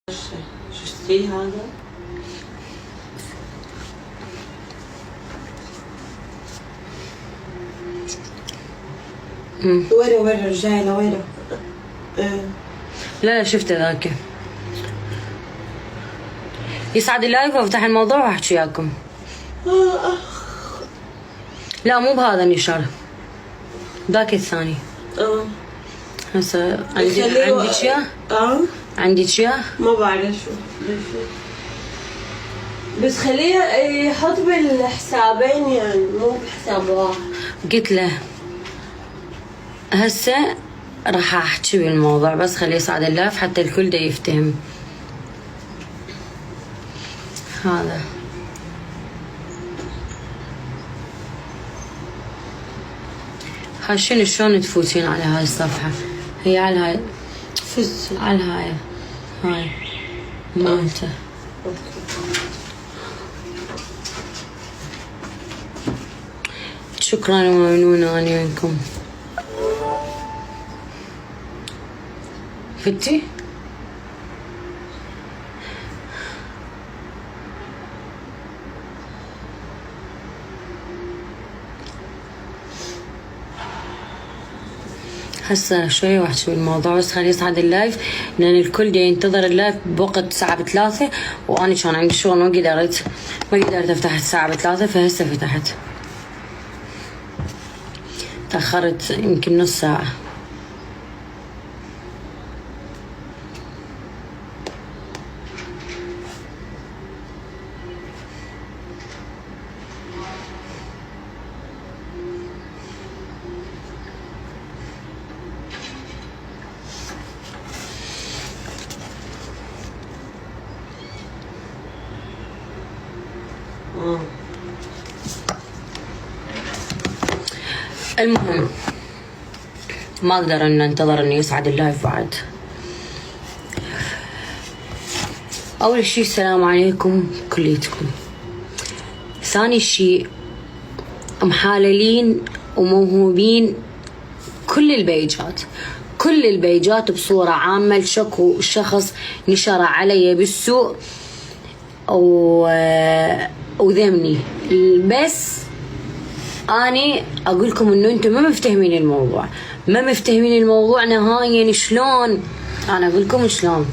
شفتي هذا؟ وين رجعنا وين؟ لا شفته ذاك. يسعد اللايف وافتح الموضوع واحكي وياكم. لا مو بهذا النشار، ذاك الثاني. هسه عندك اياه؟ عندك اياه؟ ما بعرف شو بس خليه يحط بالحسابين يعني مو بحساب واحد. قلت له هسه راح احكي بالموضوع بس خليه يصعد اللايف حتى الكل دا يفتهم. هذا شنو شلون تفوتين على هاي الصفحة؟ هي على هاي على هاي مالته. شكرا وممنونة اني منكم. فتي؟ هسه شوي واحكي بالموضوع بس خليه يصعد اللايف لان الكل دا ينتظر اللايف بوقت الساعة 3 وانا كان عندي شغل ما قدرت افتح الساعة 3 فهسه فتحت. تأخرت يمكن نص ساعة. المهم ما اقدر ان انتظر انه يصعد اللايف بعد. اول شي السلام عليكم كليتكم. ثاني شي محاللين وموهوبين كل البيجات بصورة عامة لشكو شخص نشر علي بالسوء وذمني. بس اني اقول لكم انه انتم ما مفتهمين الموضوع نهائيا. شلون؟ انا اقول لكم شلون.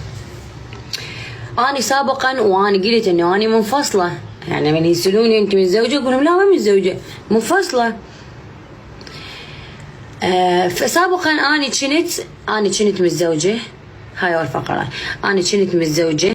اني سابقا وانا قلت انه اني منفصله، يعني من يسالوني انت متزوجه اقول لهم لا ما متزوجه منفصله. فسابقا اني كنت متزوجه. هاي اول فقره. اني كنت متزوجه